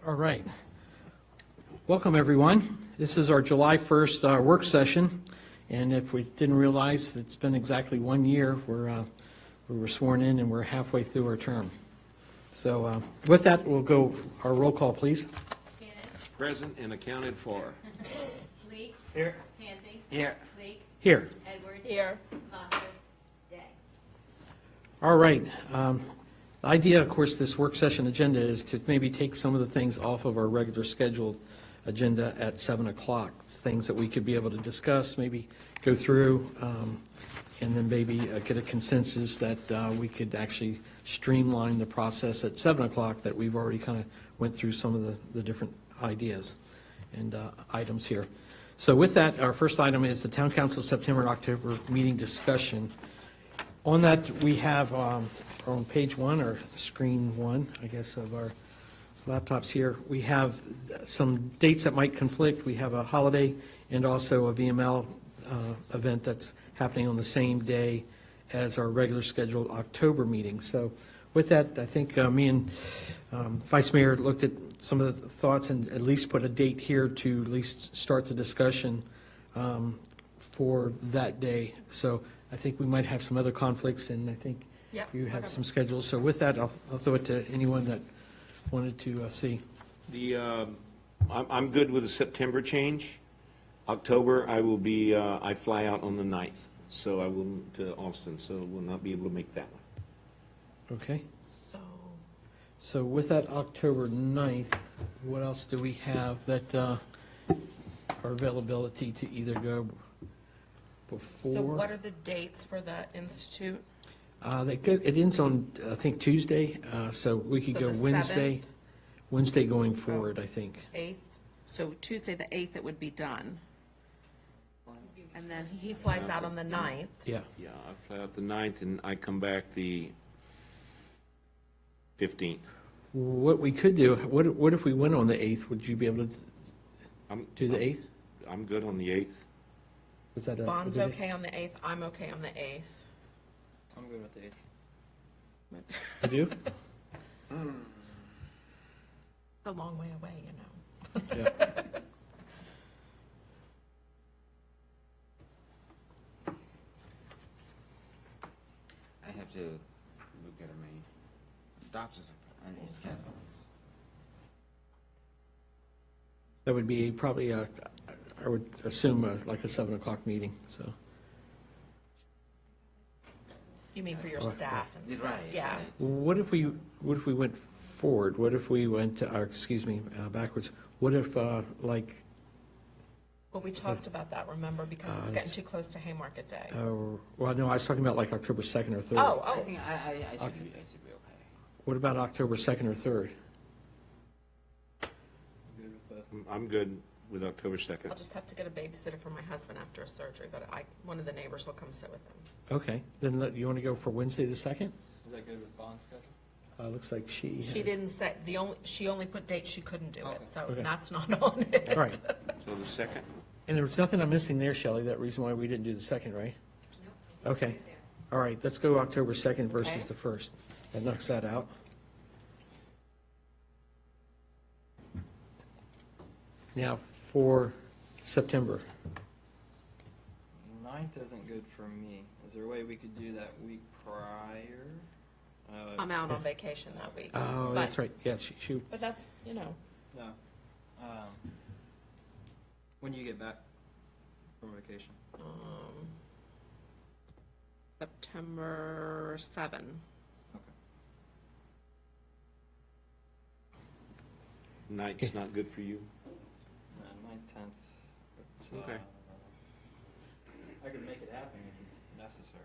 All right. Welcome, everyone. This is our July 1st work session, and if we didn't realize, it's been exactly 1 year we were sworn in, and we're halfway through our term. So with that, we'll go our roll call, please. Shannon. Present and accounted for. Leek. Here. Canty. Here. Leek. Here. Edwards. Here. Vasquez. Day. All right. The idea, of course, this work session agenda is to maybe take some of the things off of our regular scheduled agenda at 7 o'clock, things that we could be able to discuss, maybe go through, and then maybe get a consensus that we could actually streamline the process at 7 o'clock, that we've already kind of went through some of the different ideas and items here. So with that, our first item is the Town Council September and October meeting discussion. On that, we have on page 1, or screen 1, I guess, of our laptops here, we have some dates that might conflict. We have a holiday and also a VML event that's happening on the same day as our regular scheduled October meeting. So with that, I think me and Vice Mayor looked at some of the thoughts and at least put a date here to at least start the discussion for that day. So I think we might have some other conflicts, and I think you have some schedules. So with that, I'll throw it to anyone that wanted to see. I'm good with the September change. October, I will be, I fly out on the 9th, so I will to Austin, so will not be able to make that one. Okay. So, So with that October 9th, what else do we have that our availability to either go before? so what are the dates for the Institute? It ends on, I think, Tuesday, so we could So go the Wednesday. Wednesday going forward, I think. 8th? So Tuesday, the 8th, it would be done. And then he flies out on the 9th. Yeah. Yeah, I fly out the 9th and I come back the 15th. What we could do, what if we went on the 8th? Would you be able to do the 8th? I'm good on the 8th. Was that Bond's okay on the 8th, I'm okay on the 8th. I'm good with the 8th. You do? It's a long way away, you know. Yeah. I have to look at my doctor's schedules. That would be probably, I would assume, like a 7 o'clock meeting, so. You mean for your staff and stuff? Right, Yeah. right. What if we went forward? What if we went backwards? What if, like, Well, we talked about that, remember, because it's getting too close to Haymarket Day. well, no, I was talking about like October 2nd or 3rd. I Oh, think I should be okay. What about October 2nd or 3rd? I'm good with October 2nd. I'll just have to get a babysitter for my husband after a surgery, but one of the neighbors will come sit with him. Okay, then you want to go for Wednesday the 2nd? Is that good with Bond's schedule? Looks like she She has- didn't set, she only put dates she couldn't do it, so Okay. that's not on it. All right, So the 2nd? and there was nothing I'm missing there, Shelley, that reason why we didn't do the 2nd, right? Okay, all right, let's go October 2nd versus Okay. the 1st. That knocks that out. Now, for September. 9th isn't good for me. Is there a way we could do that week prior? I'm out on vacation that week. Oh, But- that's right, yeah, she, But that's, No. When do you get back from vacation? September 7. Okay. 9th's not good for you? 9th, 10th. Okay. I could make it happen if it's necessary.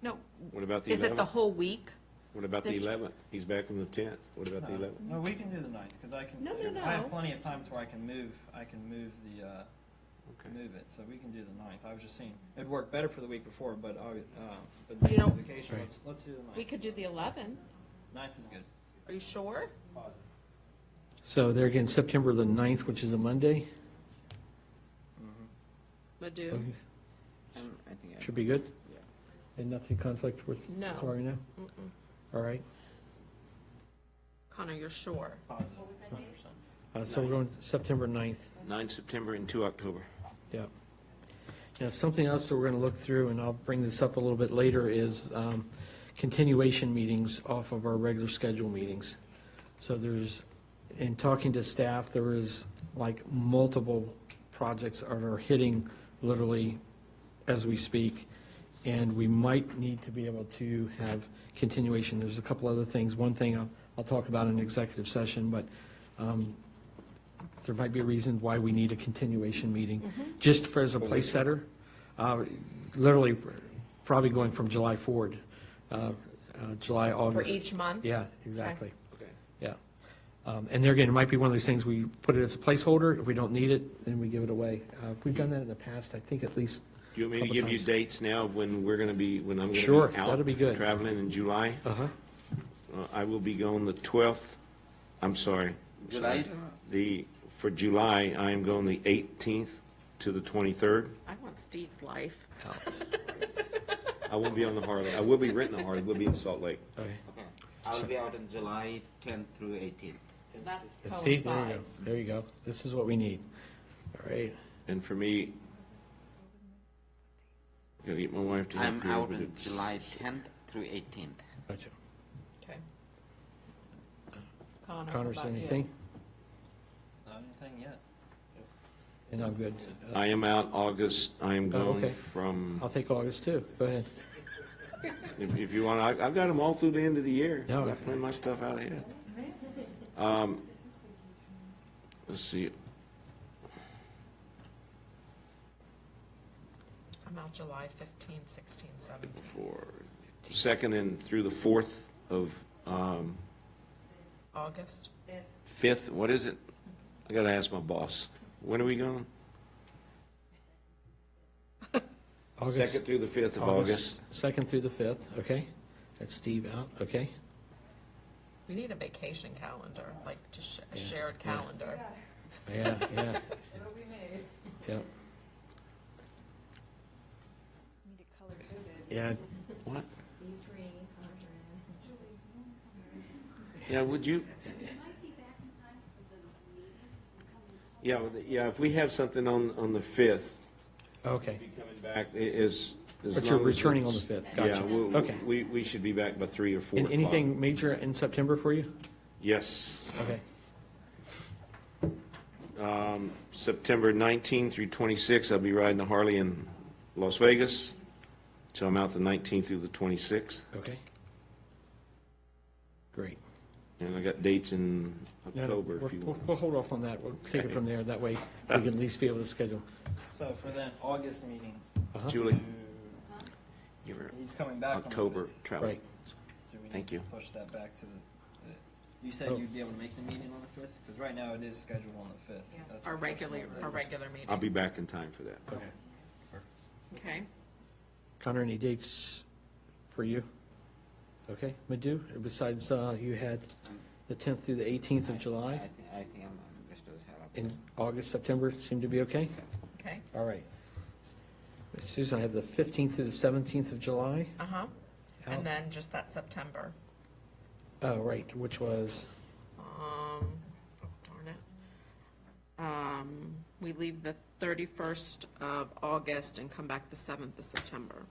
No, What about the is it the 11th? whole week? What about the 11th? He's back on the 10th. What about the 11th? No, we can do the 9th, because I can. No. I have plenty of times where I can move Okay. it, so we can do the 9th. I was just saying, it'd work better for the week before, but You know- vacation, let's do the 9th. We could do the 11th. 9th is good. Are you sure? so there again, September the 9th, which is a Monday, Madhu? I think I should be good? Yeah. And nothing conflict with, No. sorry, no? Mm-mm. All right. Connor, you're sure? Positive, What was that date? 100%. So we're going September 9th. 9 September and 2 October. Yeah. Now, something else that we're going to look through, and I'll bring this up a little bit later, is continuation meetings off of our regular schedule meetings. So there's, in talking to staff, there is like multiple projects that are hitting literally as we speak, and we might need to be able to have continuation. There's a couple other things. One thing I'll talk about in executive session, but there might be a reason why we need a continuation meeting, just for as a place setter. Literally, probably going from July forward, July, For August. each month? Yeah, exactly. Okay. Yeah. And there again, it might be one of those things, we put it as a placeholder. If we don't need it, then we give it away. We've done that in the past, I think at least. Do you want me to Couple give you times. dates now of when we're going to be, when I'm going to be Sure, out? that'd be good. Traveling in July? Uh-huh. I will be going the 12th, I'm sorry. July? For July, I am going the 18th to the 23rd. I want Steve's life. Out. I won't be on the Harley. I will be renting a Harley. We'll be in Salt Lake. Okay. Okay. I'll be out in July 10th through 18th. So that See, there you go. coincides. There you go. This is what we need. All right. And for me, I gotta get my wife to help I'm here, out but in it's- July 10th through 18th. Gotcha. Okay. Connor, Connor, how is there about you? anything? Not anything yet. And I'm good. I am out August. I am Oh, going okay. from, I'll take August too. Go ahead. if you want, I've got them all through the end of the year. No. I've got plenty of my stuff out ahead. Let's see, I'm out July 15, 16, 17. for 2nd and through the 4th of, August? 5th, what is it? I gotta ask my boss. When are we going? August. 2nd through the 5th of August. 2nd through the 5th, okay. That's Steve out, okay. We need a vacation calendar, like just a Yeah, shared yeah. calendar. Yeah, yeah. Yeah, Need it color coded. yeah. What? Steve's green, Connor's red. Yeah, would you? Yeah, if we have something on the 5th, Okay. be coming back as But you're long as returning on it's- the 5th. Yeah, Gotcha. we'll- Okay. we should be back by 3 or 4 And o'clock. anything major in September for you? Yes. Okay. September 19th through 26th, I'll be riding the Harley in Las Vegas. So I'm out the 19th through the 26th. Okay. Great. And I got dates in No, no, October if you we'll want. we'll hold off on that. We'll take it Okay. from there. That way we can at least be able to schedule. So for that August meeting, Uh-huh. Julie, you're he's coming back on the October 5th. travel. Right. Do we Thank need you. to push that back to you said Oh. you'd be able to make the meeting on the 5th? Because right now it is scheduled on the 5th. Yeah. That's Our the first regular, one. our regular meeting. I'll be back in time for that. Okay. Okay. Connor, any dates for you? Okay, Madhu, besides you had the 10th through the 18th of July, I think I'm just to have a. in August, September seem to be okay? Okay. All right. Miss Susan, I have the 15th through the 17th of July. Uh-huh. Out. And then just that September. Oh, right, which was, Oh, darn it. We leave the 31st of August and come back the 7th of September.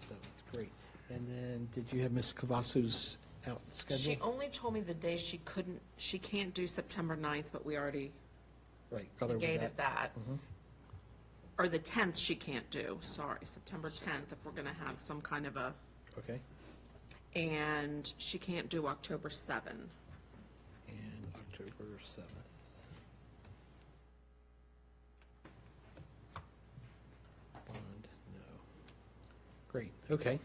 7th, great. And then, did you have Miss Cavasu's out She schedule? only told me the day she can't do September 9th, but we already Right, got over negated that. that. Or the 10th she can't do, sorry, September 10th, if we're gonna have some kind of a, Okay, and she can't do October 7. and October 7th. Bond, no. Great, okay.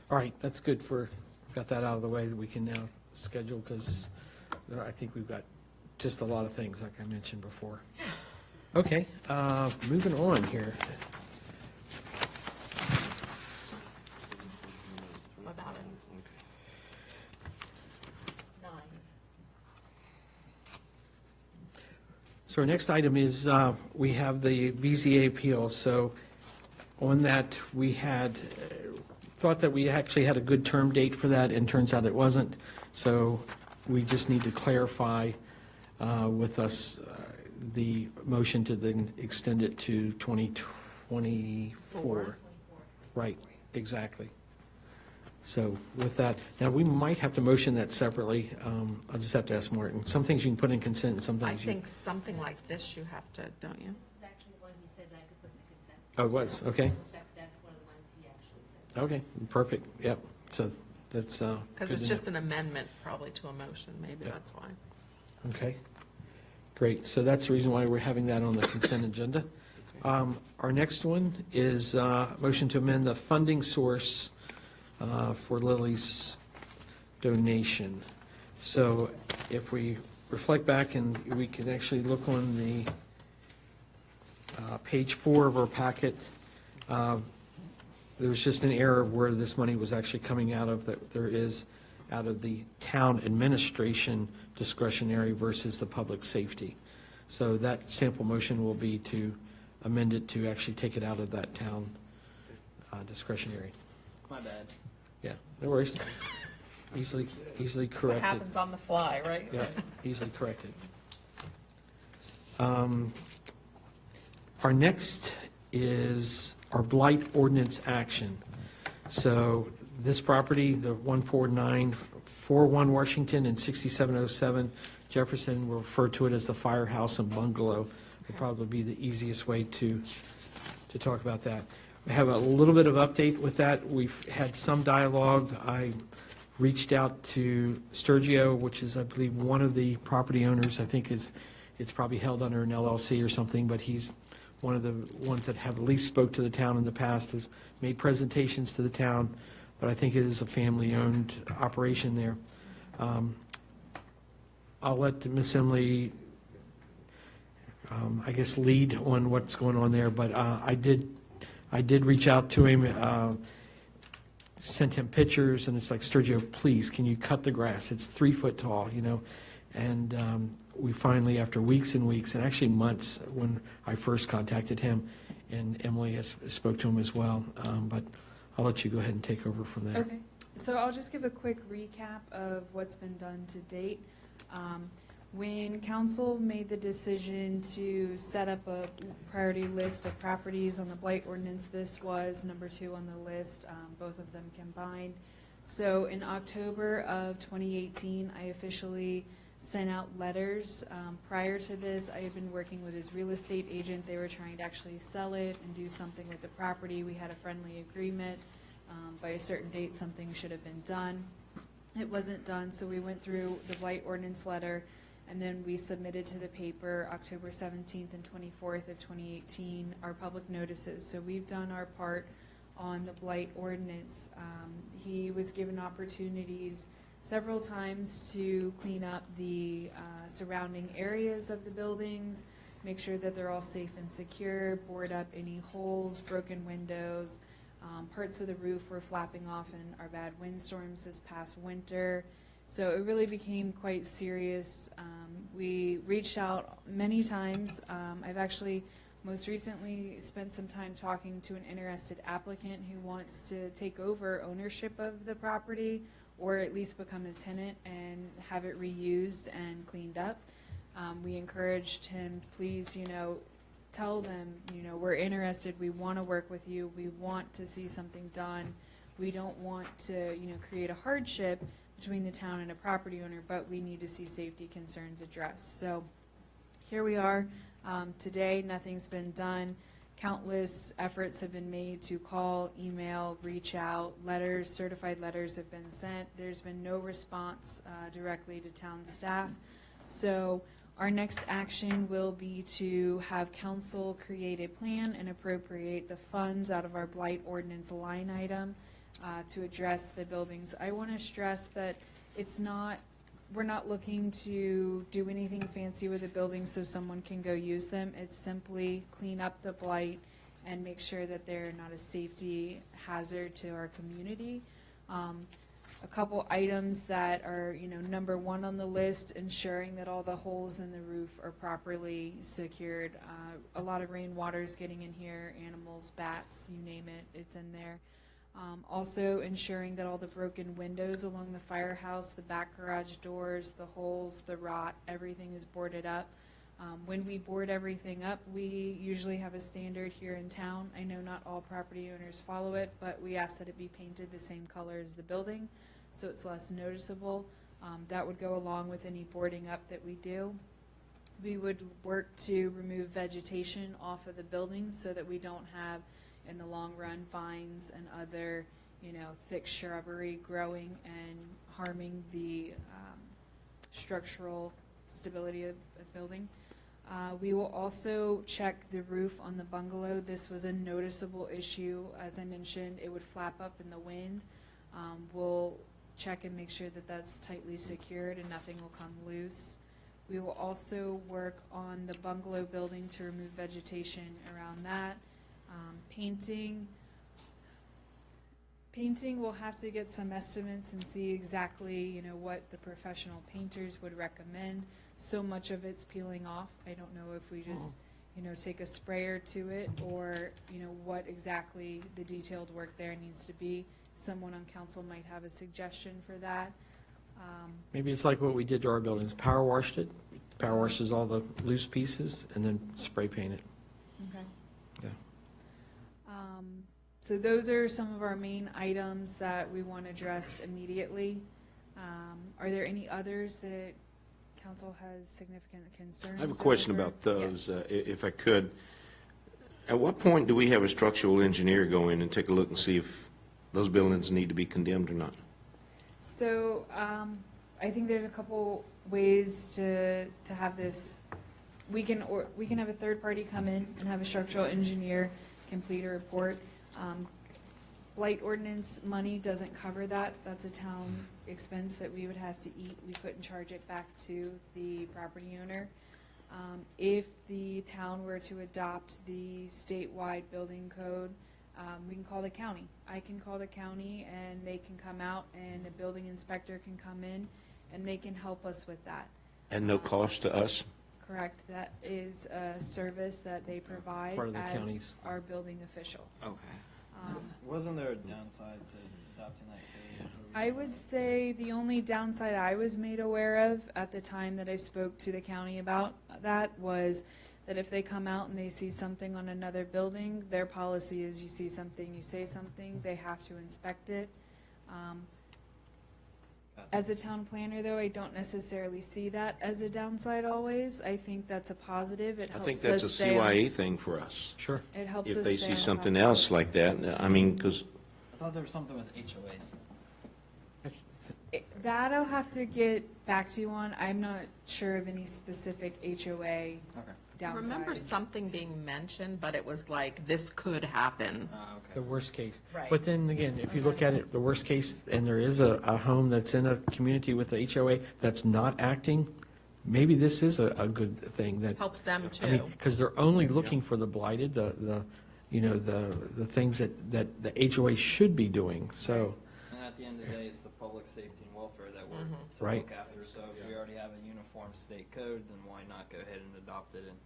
All right, that's good for, got that out of the way that we can now schedule, because I think we've got just a lot of things, like I mentioned before. Okay, moving on here. What about it? 9. So our next item is, we have the BZA appeal. So on that, we had thought that we actually had a good term date for that, and turns out it wasn't. So we just need to clarify with us the motion to then extend it to 2024. Right, exactly. So with that, now we might have to motion that separately. I'll just have to ask Martin. Some things you can put in consent and some I things you. think something like this you have to, don't you? This is actually one he said that I could put in the consent. Oh, it was, okay. Check, that's one of the ones he actually said. Okay, perfect, yep. So that's. Because good it's to just an amendment probably to a motion, maybe Yeah. that's why. know. Okay, great. So that's the reason why we're having that on the consent agenda. Our next one is motion to amend the funding source for Lily's donation. So if we reflect back and we can actually look on the page 4 of our packet, there was just an error where this money was actually coming out of, that there is out of the town administration discretionary versus the public safety. So that sample motion will be to amend it to actually take it out of that town discretionary. My bad. Yeah, no worries. Easily What corrected. happens on the fly, right? Yeah, easily corrected. Our next is our blight ordinance action. So this property, the 14941 Washington and 6707 Jefferson, we'll refer to it as the firehouse and bungalow. Would probably be the easiest way to talk about that. We have a little bit of update with that. We've had some dialogue. I reached out to Sturgio, which is, I believe, one of the property owners. I think it's probably held under an LLC or something, but he's one of the ones that have at least spoke to the town in the past, has made presentations to the town, but I think it is a family-owned operation there. I'll let Miss Emily, I guess, lead on what's going on there, but I did reach out to him, sent him pictures, and it's like, Sturgio, please, can you cut the grass? It's 3 foot tall, you know? And we finally, after weeks and weeks, and actually months, when I first contacted him, and Emily has spoke to him as well, but I'll let you go ahead and take over from there. Okay, so I'll just give a quick recap of what's been done to date. When council made the decision to set up a priority list of properties on the blight ordinance, this was number 2 on the list, both of them combined. So in October of 2018, I officially sent out letters. Prior to this, I had been working with his real estate agent. They were trying to actually sell it and do something with the property. We had a friendly agreement. By a certain date, something should have been done. It wasn't done, so we went through the blight ordinance letter, and then we submitted to the paper October 17th and 24th of 2018 our public notices. So we've done our part on the blight ordinance. He was given opportunities several times to clean up the surrounding areas of the buildings, make sure that they're all safe and secure, board up any holes, broken windows. Parts of the roof were flapping off in our bad windstorms this past winter. So it really became quite serious. We reached out many times. I've actually most recently spent some time talking to an interested applicant who wants to take over ownership of the property, or at least become a tenant and have it reused and cleaned up. We encouraged him, please, tell them, we're interested, we want to work with you, we want to see something done. We don't want to, create a hardship between the town and a property owner, but we need to see safety concerns addressed. So here we are. Today, nothing's been done. Countless efforts have been made to call, email, reach out, letters, certified letters have been sent. There's been no response directly to town staff. So our next action will be to have council create a plan and appropriate the funds out of our blight ordinance line item to address the buildings. I want to stress that we're not looking to do anything fancy with the buildings so someone can go use them. It's simply clean up the blight and make sure that they're not a safety hazard to our community. A couple items that are, number 1 on the list, ensuring that all the holes in the roof are properly secured. A lot of rainwater is getting in here, animals, bats, you name it, it's in there. Also ensuring that all the broken windows along the firehouse, the back garage doors, the holes, the rot, everything is boarded up. When we board everything up, we usually have a standard here in town. I know not all property owners follow it, but we ask that it be painted the same color as the building, so it's less noticeable. That would go along with any boarding up that we do. We would work to remove vegetation off of the buildings so that we don't have, in the long run, vines and other, thick shrubbery growing and harming the structural stability of the building. We will also check the roof on the bungalow. This was a noticeable issue. As I mentioned, it would flap up in the wind. We'll check and make sure that that's tightly secured and nothing will come loose. We will also work on the bungalow building to remove vegetation around that. Painting, we'll have to get some estimates and see exactly, what the professional painters would recommend. So much of it's peeling off. I don't know if we just, take a sprayer to it or, what exactly the detailed work there needs to be. Someone on council might have a suggestion for that. Maybe it's like what we did to our buildings, power washed it, power washes all the loose pieces, and then spray paint it. Okay. Yeah. So those are some of our main items that we want addressed immediately. Are there any others that council has significant concerns? I have a question over? about those, Yes. if I could. At what point do we have a structural engineer go in and take a look and see if those buildings need to be condemned or not? So I think there's a couple ways to have this. We can have a third party come in and have a structural engineer complete a report. Blight ordinance money doesn't cover that. That's a town expense that we would have to eat. We couldn't charge it back to the property owner. If the town were to adopt the statewide building code, we can call the county. I can call the county and they can come out and a building inspector can come in and they can help us with that. And no cost to us? Correct. That is a service that they provide Part of the as county's. our building official. Okay. Wasn't there a downside to adopting that code? I would say the only downside I was made aware of at the time that I spoke to the county about that was that if they come out and they see something on another building, their policy is you see something, you say something, they have to inspect it. As a town planner, though, I don't necessarily see that as a downside always. I think that's a positive. It I helps think us that's a stay on- CYA thing for us. Sure. It helps us If they stay see on top something of it. else like that, I mean, because I thought there was something with HOAs. That I'll have to get back to you on. I'm not sure of any specific HOA Okay. I downsides. remember something being mentioned, but it was like, this could happen. The Okay. worst case. Right. But then again, if you look at it, the worst case, and there is a home that's in a community with the HOA that's not acting, maybe this is a good thing that, Helps them I mean, too. because they're only looking for the blighted, the things that the HOA should be doing, so, And at the end of the day, it's the public safety and welfare that we're to Right. look after. So if we already have a uniform state code, then why not go ahead and adopt it and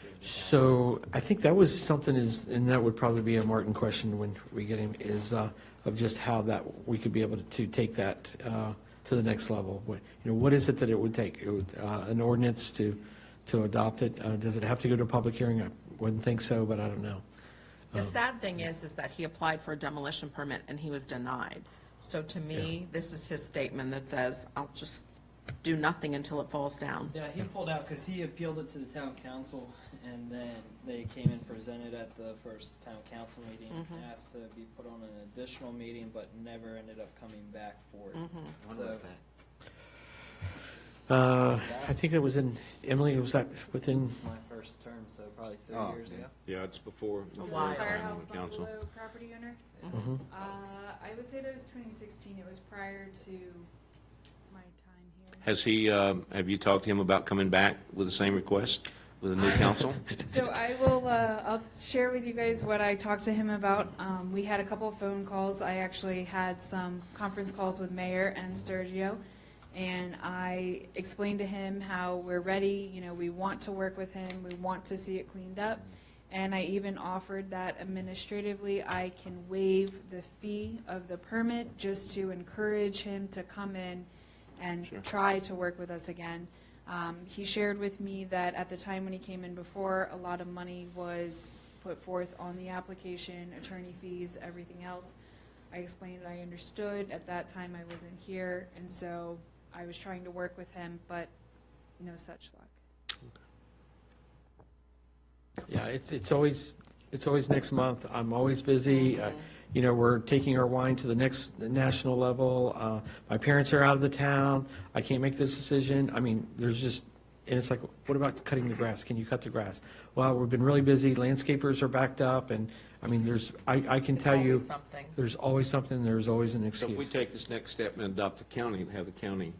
give the town- so I think that was something and that would probably be a Martin question when we get him, is of just how that, we could be able to take that to the next level. What is it that it would take? It would, an ordinance to adopt it? Does it have to go to a public hearing? I wouldn't think so, but I don't know. The sad thing is that he applied for a demolition permit and he was denied. So to me, this is his statement that says, I'll just do nothing until it falls down. Yeah, he pulled out because he appealed it to the town council, and then they came and presented at the first town council meeting, asked to be put on an additional meeting, but never ended up coming back for it. When So- was that? I think it was in, Emily, was that within, My first term, so probably 3 Oh, years okay. ago. yeah, it's before while. time Firehouse on the council. Bungalow property owner? Mhm. I would say that was 2016. It was prior to my time here. Has he, have you talked to him about coming back with the same request with a new council? So I will, I'll share with you guys what I talked to him about. We had a couple of phone calls. I actually had some conference calls with Mayor and Sturgio. And I explained to him how we're ready, we want to work with him, we want to see it cleaned up. And I even offered that administratively, I can waive the fee of the permit just to encourage him to come in and try to work with us again. He shared with me that at the time when he came in before, a lot of money was put forth on the application, attorney fees, everything else. I explained I understood. At that time, I wasn't here, and so I was trying to work with him, but no such luck. Yeah, it's always next month. I'm always busy. You know, we're taking our wine to the next national level. My parents are out of the town. I can't make this decision. I mean, there's just, and it's like, what about cutting the grass? Can you cut the grass? Well, we've been really busy. Landscapers are backed up, and I mean, I can tell you, Always something. there's always something. There's always an So if we excuse. take this next step and adopt the county and have the county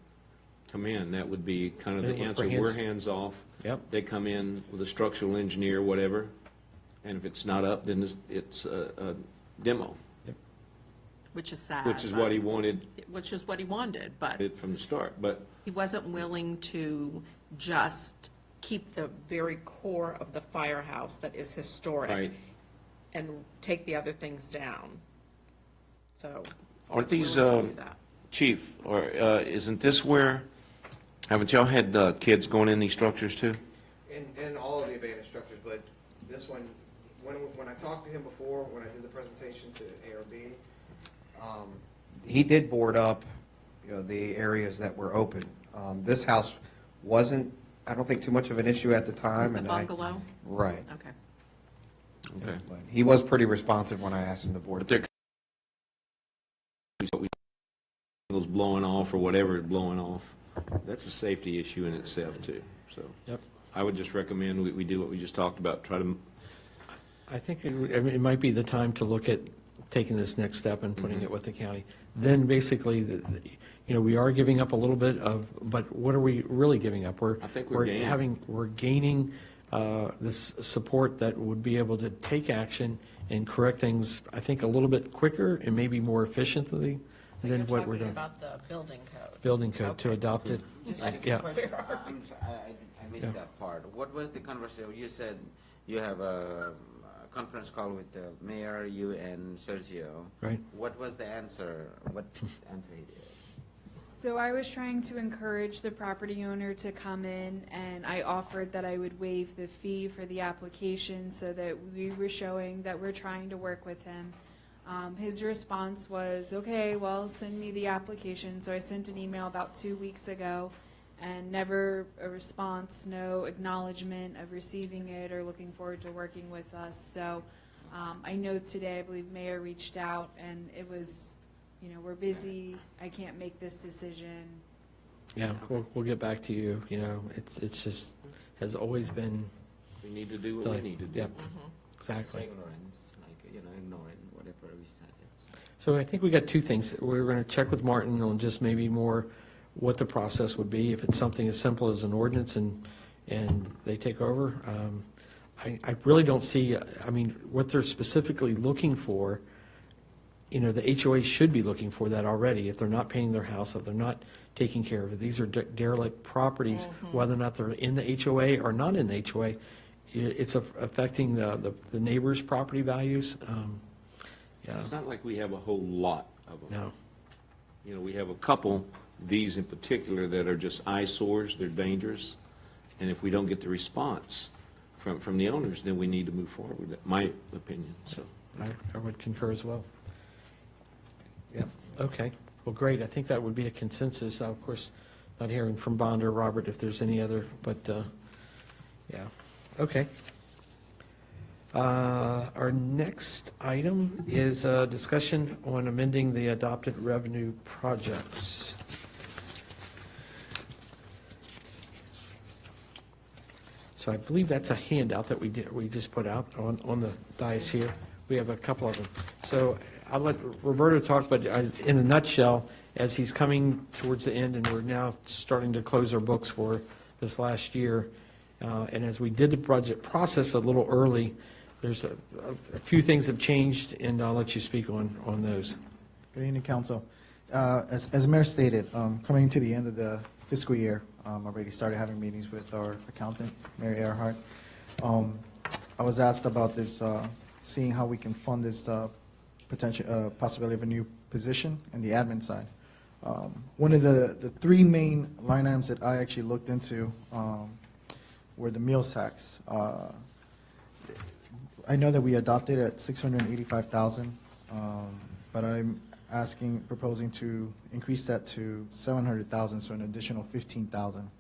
come in, that would be kind of the Yeah, we're answer. hands- We're hands-off. Yep. They come in with a structural engineer, whatever, and if it's not up, then it's a demo, Which is sad. which is what he wanted Which is what he wanted, but it from the start. But he wasn't willing to just keep the very core of the firehouse that is historic Right. and take the other things down. So. Aren't he's these, willing to do that. Chief, or isn't this where, haven't y'all had kids going in these structures too? In all of the abandoned structures, but this one, when I talked to him before, when I did the presentation to ARB, he did board up, you know, the areas that were open. This house wasn't, I don't think, too much of an issue at the time. The and bungalow? Right. Okay. Okay. But he was pretty responsive when I asked him to board. But they're those blowing off or whatever is blowing off. That's a safety issue in itself too. So Yep. I would just recommend we do what we just talked about, try to, I think it might be the time to look at taking this next step and putting it with the county. Then basically, you know, we are giving up a little bit of, but what are we really giving up? I think we're gaining. We're gaining this support that would be able to take action and correct things, I think, a little bit quicker and maybe more efficiently So than you're what we're talking doing. about the building code? Building code, to Okay. adopt it. I have a Yeah. question. I'm sorry, I missed Yeah. that part. What was the conversation? You said you have a conference call with the mayor, you and Sergio. Right. What was the answer? What answer he did? So I was trying to encourage the property owner to come in, and I offered that I would waive the fee for the application so that we were showing that we're trying to work with him. His response was, okay, well, send me the application. So I sent an email about 2 weeks ago, and never a response, no acknowledgement of receiving it or looking forward to working with us. So I know today, I believe Mayor reached out, and it was, you know, we're busy, I can't make this decision. Yeah, we'll get back to you, you know, it's just, has always been, we need to do what we need to do. Yep, Mm-hmm. It's exactly. ignorance, like, you know, ignoring whatever we said. So I think we got two things. We're going to check with Martin on just maybe more what the process would be, if it's something as simple as an ordinance and they take over. I really don't see, I mean, what they're specifically looking for, you know, the HOA should be looking for that already. If they're not painting their house, if they're not taking care of it, these are derelict properties, whether or not they're in the HOA or not in the HOA, it's affecting the neighbors' property values. Yeah, It's not like we have a whole lot of them. no. You know, we have a couple, these in particular, that are just eyesores, they're dangerous, and if we don't get the response from the owners, then we need to move forward with it, my opinion, so. I would concur as well. Yep, okay. Well, great. I think that would be a consensus. Of course, not hearing from Bond or Robert if there's any other, but, yeah, okay. Our next item is a discussion on amending the adopted revenue projects. So I believe that's a handout that we just put out on the dais here. We have a couple of them. So I'll let Roberto talk, but in a nutshell, as he's coming towards the end, and we're now starting to close our books for this last year, and as we did the budget process a little early, there's a few things have changed, and I'll let you speak on those. Good evening, Council. As Mayor stated, coming to the end of the fiscal year, already started having meetings with our accountant, Mary Earhart. I was asked about this, seeing how we can fund this potential possibility of a new position in the admin side. One of the three main line items that I actually looked into were the meal tax. I know that we adopted at 685,000, but I'm proposing to increase that to 700,000, so an additional 15,000.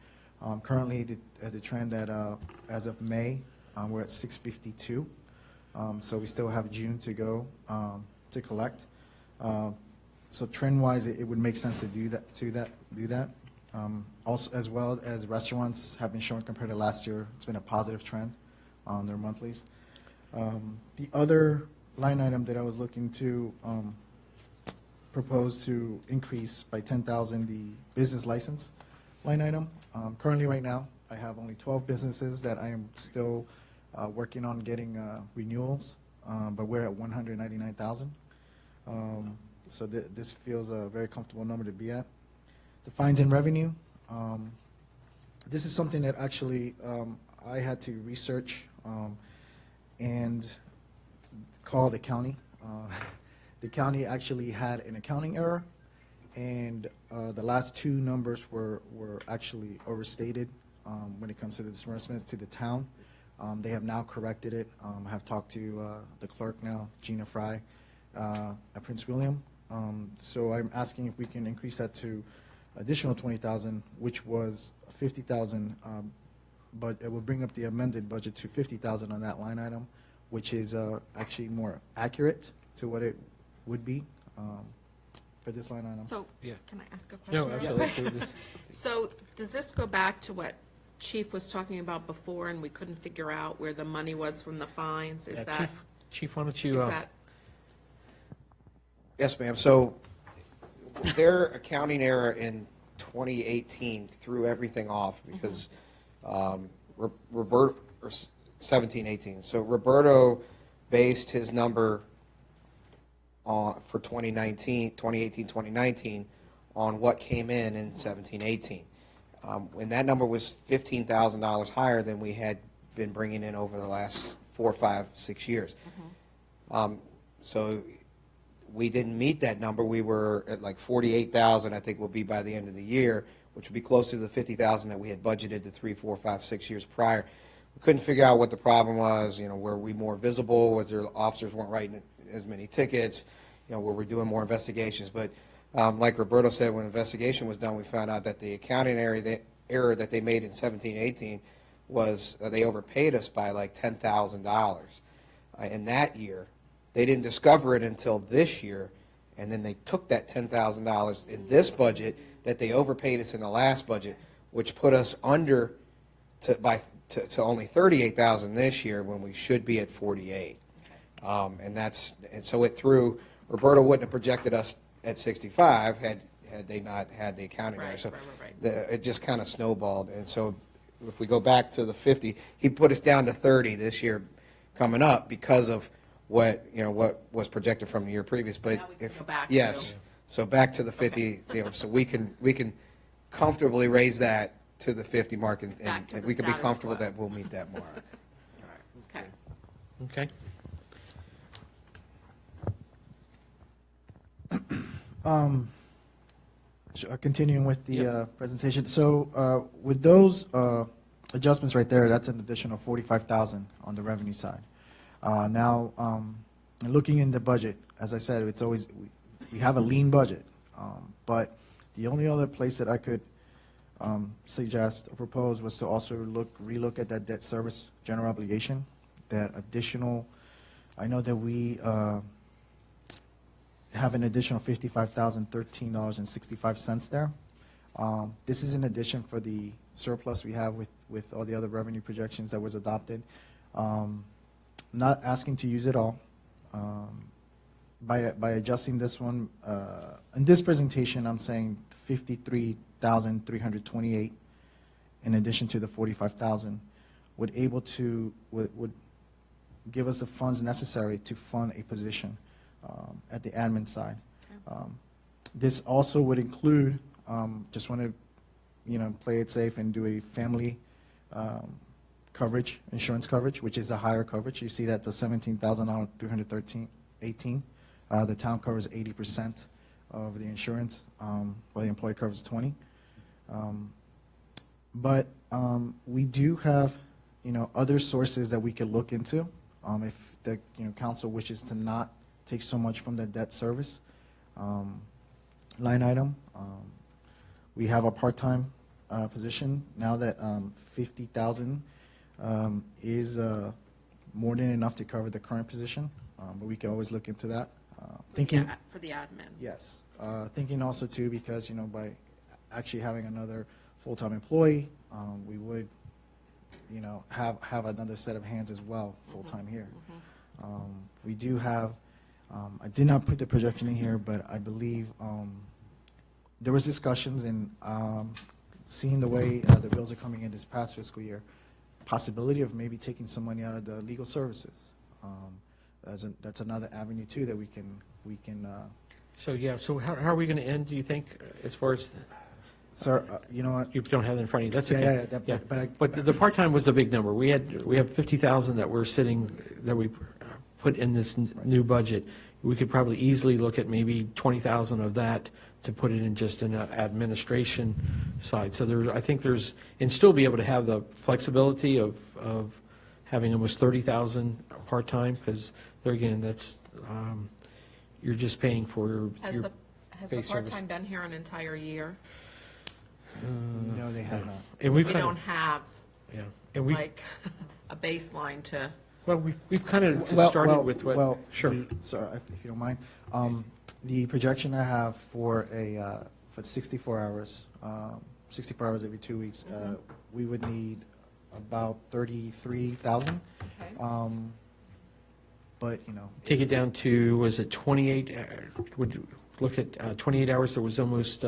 Currently, the trend as of May, we're at 652. So we still have June to go to collect. So trend-wise, it would make sense to do that. Also, as well as restaurants have been showing compared to last year, it's been a positive trend on their monthlies. The other line item that I was looking to propose to increase by 10,000, the business license line item. Currently, right now, I have only 12 businesses that I am still working on getting renewals, but we're at 199,000. So this feels a very comfortable number to be at. The fines and revenue. This is something that actually I had to research and call the county. The county actually had an accounting error, and the last two numbers were actually overstated when it comes to the disbursements to the town. They have now corrected it. I have talked to the clerk now, Gina Fry, at Prince William. So I'm asking if we can increase that to additional 20,000, which was 50,000, but it will bring up the amended budget to 50,000 on that line item, which is actually more accurate to what it would be for this line item. So, Yeah. can I ask a No, question? absolutely. So, does this go back to what Chief was talking about before, and we couldn't figure out where the money was from the fines? Is Yeah, that, Chief, why don't is you, that, Yes, ma'am. So their accounting error in 2018 threw everything off because Roberto, or 17, 18. So Roberto based his number for 2018, 2019 on what came in 17, 18. And that number was $15,000 higher than we had been bringing in over the last 4, 5, 6 years. So we didn't meet that number. We were at like 48,000, I think we'll be by the end of the year, which would be closer to the 50,000 that we had budgeted the 3, 4, 5, 6 years prior. We couldn't figure out what the problem was. You know, were we more visible? Was there officers weren't writing as many tickets? You know, were we doing more investigations? But like Roberto said, when investigation was done, we found out that the accounting error that they made in 17, 18 was they overpaid us by like $10,000 in that year. They didn't discover it until this year, and then they took that $10,000 in this budget that they overpaid us in the last budget, which put us under to only 38,000 this year when we should be at 48. And so it threw. Roberto wouldn't have projected us at 65 had they not had the accounting error. right, So right. it just kind of snowballed. And so if we go back to the 50, he put us down to 30 this year coming up because of what was projected from the year previous. But Now we can go back yes, to- so back to the 50, so we can comfortably raise that to the 50 mark, and Back to the we can be status comfortable quo. that we'll meet that mark. Okay. okay? Continuing with the presentation. So with those adjustments right there, that's an additional 45,000 on the revenue side. Now, looking in the budget, as I said, it's always, we have a lean budget, but the only other place that I could suggest or propose was to also relook at that debt service general obligation, that additional, I know that we have an additional $55,013.65 there. This is in addition for the surplus we have with all the other revenue projections that was adopted. Not asking to use it all. By adjusting this one, in this presentation, I'm saying 53,328 in addition to the 45,000 would give us the funds necessary to fund a position at the admin side. This also would include, just want to, play it safe and do a family coverage, insurance coverage, which is a higher coverage. You see that's a $17,000, 318. The town covers 80% of the insurance, while the employee covers 20. But we do have, other sources that we could look into if the, council wishes to not take so much from the debt service line item. We have a part-time position now that 50,000 is more than enough to cover the current position, but we can always look into that. Thinking, For the admin. yes, thinking also too, because, by actually having another full-time employee, we would, have another set of hands as well, full-time here. We do have, I did not put the projection in here, but I believe there was discussions in seeing the way the bills are coming in this past fiscal year, possibility of maybe taking some money out of the legal services. That's another avenue too that we can. So, yeah, so how are we going to end, do you think, as far as, Sir, you know what? you don't have it in front of you, that's Yeah, okay. yeah, yeah, but I- But the part-time was a big number. We have 50,000 that we're sitting, that we put in this new budget. We could probably easily look at maybe 20,000 of that to put it in just an administration side. So I think and still be able to have the flexibility of having almost 30,000 part-time, because there again, that's, you're just paying for Has your the base service. part-time been here an entire year? No, they have not. And We we've kind don't of, have, yeah, and we, like, a baseline to, well, we've kind of started with what, Well, sure. Sorry, if you don't mind. The projection I have for 64 hours, 64 hours every 2 weeks, we would need about 33,000. okay? But, Take it down to, was it 28, would you look at 28 hours, there was almost,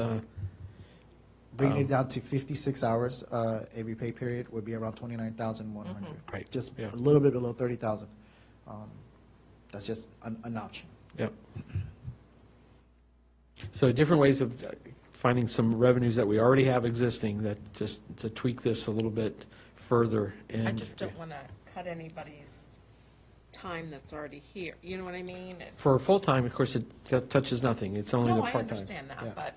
bringing it down to 56 hours every pay period would be around 29,100. Right, Just yeah. a little bit below 30,000. That's just an option. Yep. So different ways of finding some revenues that we already have existing, that just to tweak this a little bit further. And I just don't want to cut anybody's time that's already here, you know what I mean? For full-time, of course, it touches nothing, it's only the No, I part-time. understand Yeah, that, but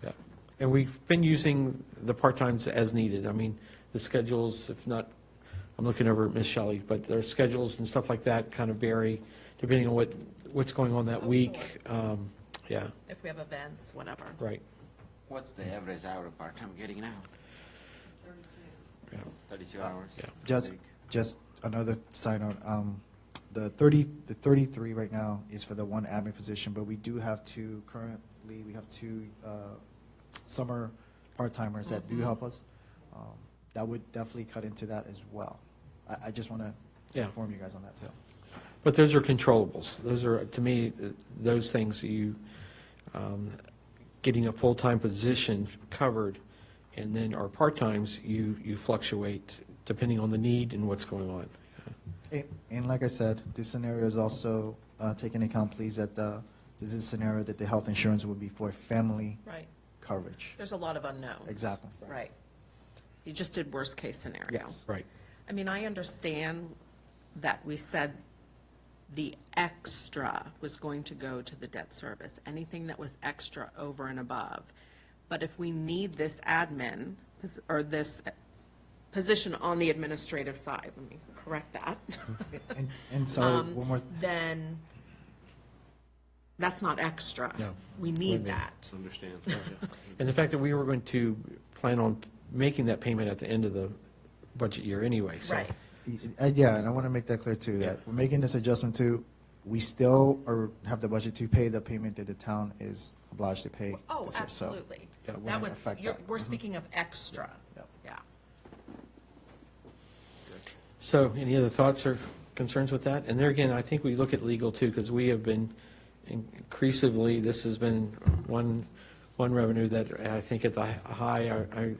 yeah. And we've been using the part-times as needed. I mean, the schedules, if not, I'm looking over at Ms. Shelley, but their schedules and stuff like that kind of vary depending on what's going on that Oh, week. Yeah, if we have events, whatever. right, What's the average hour of part-time getting now? yeah. 32 hours? Yeah. a week. Just another side note, the 33 right now is for the one admin position, but we do have two, currently, we have two summer part-timers that do help us. That would definitely cut into that as well. I just want to Yeah. inform you guys on that too. But those are controllables. Those are, to me, those things getting a full-time position covered, and then our part-times, you fluctuate depending on the need and what's going on. And like I said, this scenario is also take into account, please, that this is a scenario that the health insurance would be for family Right. coverage. There's a lot of unknowns. Exactly. Right. You just did worst-case scenario. Yes. Right. I mean, I understand that we said the extra was going to go to the debt service, anything that was extra over and above. But if we need this admin, or this position on the administrative side, let me correct that. And sorry, one more, Then that's not extra. No. We need that. Understand? And the fact that we were going to plan on making that payment at the end of the budget year anyway, so. Right. yeah, and I want to make that clear too, that we're making this adjustment too. We still have the budget to pay the payment that the town is obliged to pay. Oh, this year, so absolutely. it won't That was, affect that. we're speaking of extra. Yep. Yeah. So, any other thoughts or concerns with that? And there again, I think we look at legal too, because we have been increasingly, this has been one revenue that I think at the high,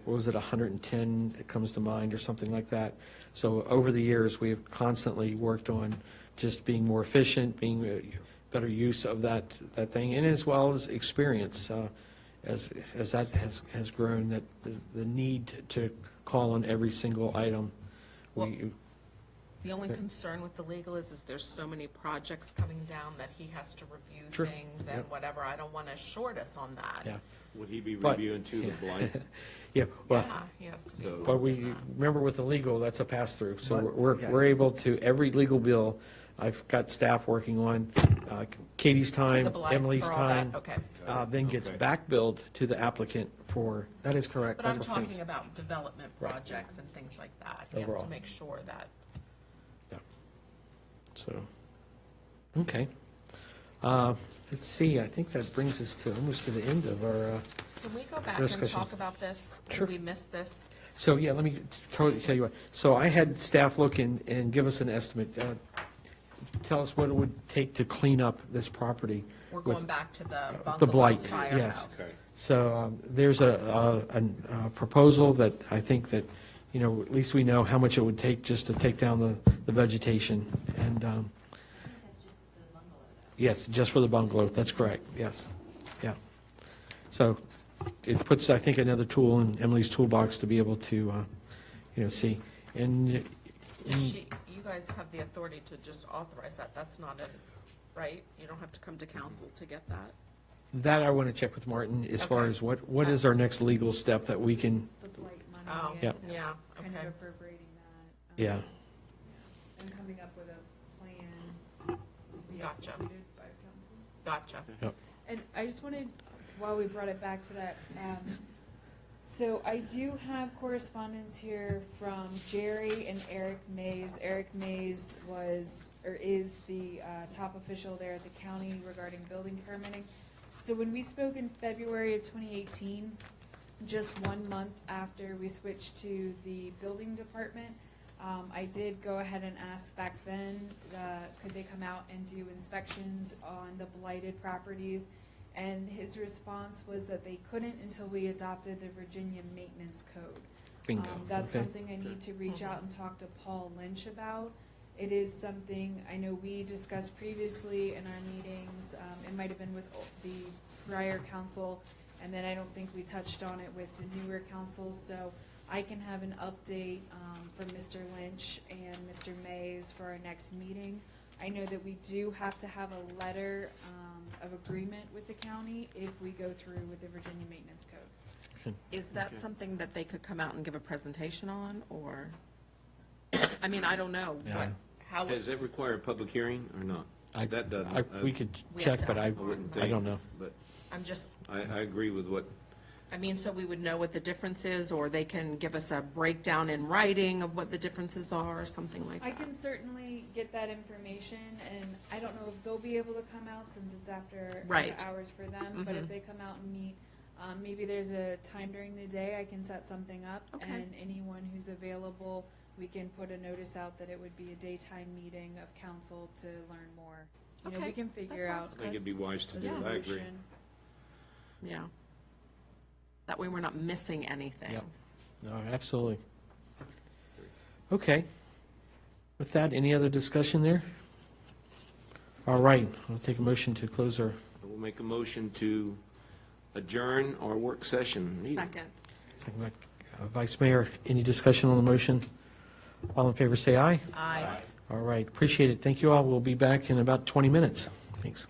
what was it, 110, it comes to mind, or something like that. So over the years, we have constantly worked on just being more efficient, being better use of that thing, and as well as experience, as that has grown, that the need to call on every single item The only concern with the legal is there's so many projects coming down that he has to review Sure. things and Yep. whatever. I don't want to short us on that. Yeah, Would he be But- reviewing too, the blight? yeah, well, Yeah, he has to be So- but involved we, in that. remember with the legal, that's a pass-through. So But- we're yes. able to, every legal bill, I've got staff working on, Katie's time, The blight Emily's for all that, time, okay. then gets Okay. back billed to the applicant for, That is correct. But I'm That is- talking about development Right. projects and things like that. He has Overall. to make sure that, yeah. So, okay. Let's see, I think that brings us to, almost to the end of our, can we go back and Discussion. talk about this? Sure. Did we miss this? so, yeah, let me tell you what. So I had staff look and give us an estimate. Tell us what it would take to clean up this property. We're with going back to the the bungalow blight, firehouse. yes. Okay. So there's a proposal that I think that, you know, at least we know how much it would take just to take down the vegetation. And, I think that's just the bungalow though. yes, just for the bungalow, that's correct, yes, yeah. So it puts, I think, another tool in Emily's toolbox to be able to, you know, see. And You guys have the authority to just authorize that. That's not it, right? You don't have to come to council to get that. that I want to check with Martin as far Okay. as what is our next legal step that we can, The blight Oh, money Yeah. and yeah, kind okay. of appropriating that. yeah. And coming up with a plan to be Gotcha. executed by council. Gotcha. And I just wanted, while we brought it back to that, so I do have correspondence here from Jerry and Eric Mays. Eric Mays was, or is the top official there at the county regarding building permitting. So when we spoke in February of 2018, just 1 month after we switched to the building department, I did go ahead and ask back then, could they come out and do inspections on the blighted properties? And his response was that they couldn't until we adopted the Virginia Maintenance Code. Bingo. That's Okay. something I need to reach out and talk to Paul Lynch about. It is something I know we discussed previously in our meetings. It might have been with the prior council, and then I don't think we touched on it with the newer councils. So I can have an update from Mr. Lynch and Mr. Mays for our next meeting. I know that we do have to have a letter of agreement with the county if we go through with the Virginia Maintenance Code. Is that something that they could come out and give a presentation on, or? I mean, I don't know. Yeah. How, Does that require a public hearing or not? That doesn't. We could We have check, to but I ask Martin, wouldn't right? I don't know. But I'm just, I agree with what, I mean, so we would know what the difference is, or they can give us a breakdown in writing of what the differences are, or something like that. I can certainly get that information, and I don't know if they'll be able to come out since it's after Right. hours for them, but if Mhm. they come out and meet, maybe there's a time during the day I can set something up, Okay. and anyone who's available, we can put a notice out that it would be a daytime meeting of council to learn more. You know, Okay, we can that figure sounds out I think it'd be wise to a do. it. I agree. solution. Yeah. That way we're not missing anything. Yep. No, absolutely. Okay. With that, any other discussion there? All right, I'll take a motion to close our, We'll make a motion to adjourn our work session meeting. Second. Vice Mayor, any discussion on the motion? All in favor, say aye. Aye. All right, appreciate it. Thank you all. We'll be back in about 20 minutes. Thanks.